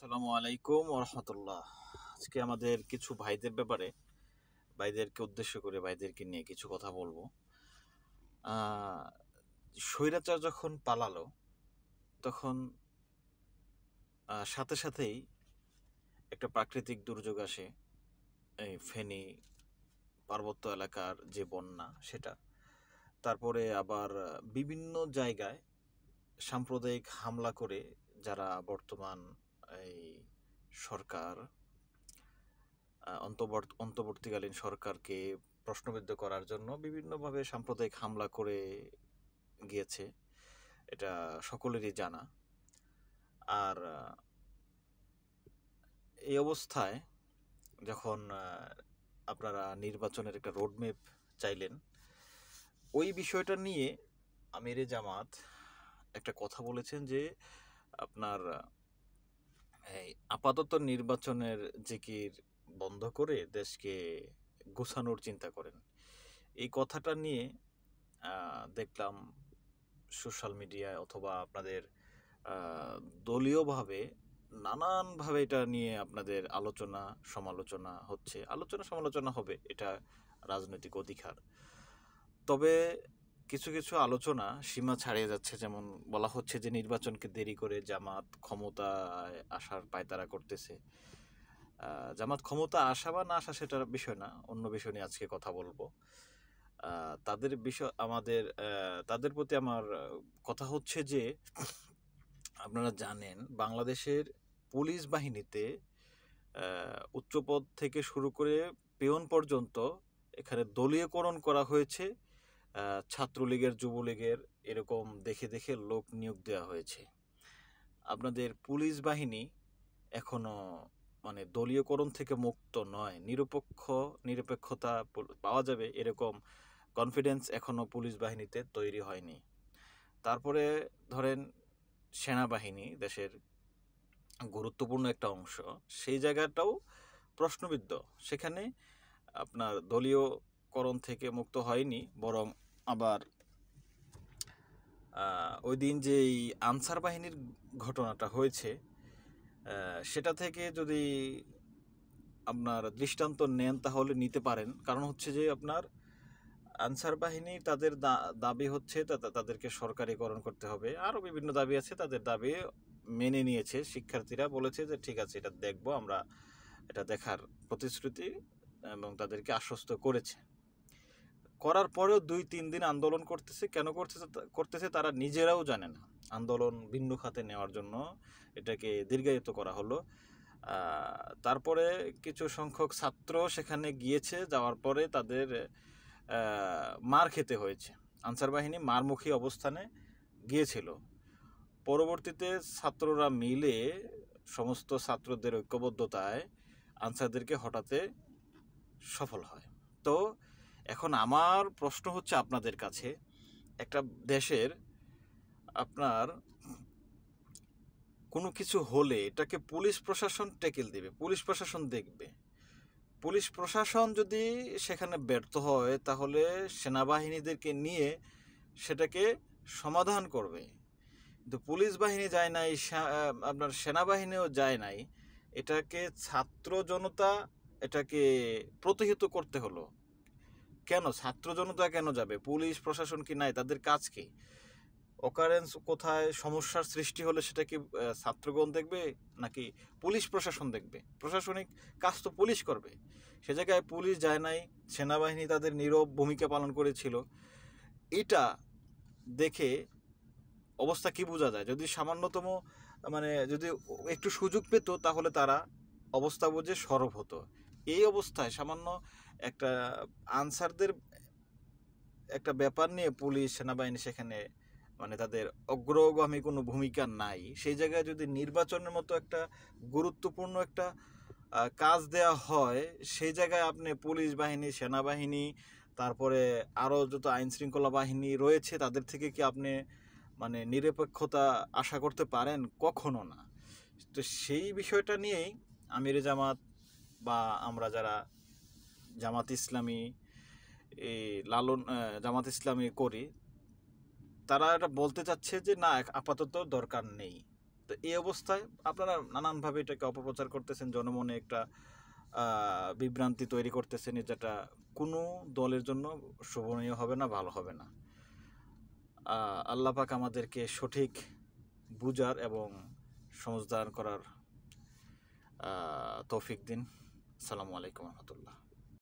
আসসালামু আলাইকুম ওরহমতুল্লাহ। আজকে আমাদের কিছু ভাইদের ব্যাপারে, ভাইদেরকে উদ্দেশ্য করে, ভাইদেরকে নিয়ে কিছু কথা বলবো। স্বৈরাচার যখন পালালো তখন সাথে সাথেই একটা প্রাকৃতিক দুর্যোগ আসে। এই ফেনী পার্বত্য এলাকার যে বন্যা, সেটা। তারপরে আবার বিভিন্ন জায়গায় সাম্প্রদায়িক হামলা করে যারা বর্তমান এই সরকার, অন্তর্বর্তীকালীন সরকারকে প্রশ্নবিদ্ধ করার জন্য বিভিন্নভাবে সাম্প্রদায়িক হামলা করে গিয়েছে, এটা সকলেরই জানা। আর এই অবস্থায় যখন আপনারা নির্বাচনের একটা রোডম্যাপ চাইলেন, ওই বিষয়টা নিয়ে আমিরে জামাত একটা কথা বলেছেন যে আপনার এই আপাতত নির্বাচনের জিকির বন্ধ করে দেশকে গোছানোর চিন্তা করেন। এই কথাটা নিয়ে দেখলাম সোশ্যাল মিডিয়ায় অথবা আপনাদের দলীয়ভাবে নানানভাবে এটা নিয়ে আপনাদের আলোচনা সমালোচনা হচ্ছে। আলোচনা সমালোচনা হবে, এটা রাজনৈতিক অধিকার। তবে কিছু কিছু আলোচনা সীমা ছাড়িয়ে যাচ্ছে। যেমন বলা হচ্ছে যে নির্বাচনকে দেরি করে জামাত ক্ষমতায় আসার পায়তারা করতেছে। জামাত ক্ষমতা আসা বা না আসা সেটার বিষয় না, অন্য বিষয় নিয়ে আজকে কথা বলবো। তাদের বিষয় তাদের প্রতি আমার কথা হচ্ছে যে আপনারা জানেন বাংলাদেশের পুলিশ বাহিনীতে উচ্চপদ থেকে শুরু করে পেয়ন পর্যন্ত এখানে দলীয়করণ করা হয়েছে। ছাত্রলীগের, যুবলীগের এরকম দেখে দেখে লোক নিয়োগ দেওয়া হয়েছে। আপনাদের পুলিশ বাহিনী এখনো মানে দলীয়করণ থেকে মুক্ত নয়, নিরপেক্ষতা পাওয়া যাবে এরকম কনফিডেন্স এখনো পুলিশ বাহিনীতে তৈরি হয়নি। তারপরে ধরেন সেনাবাহিনী দেশের গুরুত্বপূর্ণ একটা অংশ, সেই জায়গাটাও প্রশ্নবিদ্ধ। সেখানে আপনার দলীয়করণ থেকে মুক্ত হয়নি, বরং আবার ওই দিন যে আনসার বাহিনীর ঘটনাটা হয়েছে সেটা থেকে যদি আপনার দৃষ্টান্ত নেন তাহলে নিতে পারেন। কারণ হচ্ছে যে আপনার আনসার বাহিনী তাদের দাবি হচ্ছে তাদেরকে সরকারিকরণ করতে হবে, আরও বিভিন্ন দাবি আছে। তাদের দাবি মেনে নিয়েছে শিক্ষার্থীরা, বলেছে যে ঠিক আছে, এটা দেখব আমরা, এটা দেখার প্রতিশ্রুতি এবং তাদেরকে আশ্বস্ত করেছে। করার পরেও 2-3 দিন আন্দোলন করতেছে। কেন করতেছে তারা নিজেরাও জানে না। আন্দোলন ভিন্ন খাতে নেওয়ার জন্য এটাকে দীর্ঘায়িত করা হলো। তারপরে কিছু সংখ্যক ছাত্র সেখানে গিয়েছে, যাওয়ার পরে তাদের মার খেতে হয়েছে। আনসার বাহিনী মারমুখী অবস্থানে গিয়েছিল। পরবর্তীতে ছাত্ররা মিলে, সমস্ত ছাত্রদের ঐক্যবদ্ধতায় আনসারদেরকে হটাতে সফল হয়। তো এখন আমার প্রশ্ন হচ্ছে আপনাদের কাছে, একটা দেশের আপনার কোনো কিছু হলে এটাকে পুলিশ প্রশাসন ট্যাকেল দেবে, পুলিশ প্রশাসন দেখবে। পুলিশ প্রশাসন যদি সেখানে ব্যর্থ হয় তাহলে সেনাবাহিনীদেরকে নিয়ে সেটাকে সমাধান করবে। কিন্তু পুলিশ বাহিনী যায় নাই, আপনার সেনাবাহিনীও যায় নাই, এটাকে ছাত্র জনতা এটাকে প্রতিহত করতে হলো। কেন ছাত্র জনতা কেন যাবে? পুলিশ প্রশাসন কি নাই? তাদের কাজ কি? অকারেন্স কোথায় সমস্যার সৃষ্টি হলে সেটা কি ছাত্রগণ দেখবে নাকি পুলিশ প্রশাসন দেখবে? প্রশাসনিক কাজ তো পুলিশ করবে। সে জায়গায় পুলিশ যায় নাই, সেনাবাহিনী তাদের নীরব ভূমিকা পালন করেছিল। এটা দেখে অবস্থা কি বোঝা যায়? যদি সামান্যতম যদি একটু সুযোগ পেত তাহলে তারা অবস্থা বুঝে সরব হতো। এই অবস্থায় সামান্য একটা আনসারদের একটা ব্যাপার নিয়ে পুলিশ সেনাবাহিনী সেখানে তাদের অগ্রগামী কোনো ভূমিকা নাই। সেই জায়গায় যদি নির্বাচনের মতো একটা গুরুত্বপূর্ণ একটা কাজ দেয়া হয়, সেই জায়গায় আপনি পুলিশ বাহিনী, সেনাবাহিনী, তারপরে আরও যত আইন শৃঙ্খলা বাহিনী রয়েছে তাদের থেকে কি আপনি নিরপেক্ষতা আশা করতে পারেন? কখনো না। তো সেই বিষয়টা নিয়েই আমিরে জামাত বা আমরা যারা জামাত ইসলামী জামাত ইসলামী করি, তারা এটা বলতে চাচ্ছে যে না, আপাতত দরকার নেই। তো এই অবস্থায় আপনারা নানানভাবে এটাকে অপপ্রচার করতেছেন, জনমনে একটা বিভ্রান্তি তৈরি করতেছেন, যেটা কোনো দলের জন্য শোভনীয় হবে না, ভালো হবে না। আল্লাহ পাক আমাদেরকে সঠিক বুঝার এবং সমঝদার করার তৌফিক দিন। আসসালামু আলাইকুম রহমতুল্লাহ।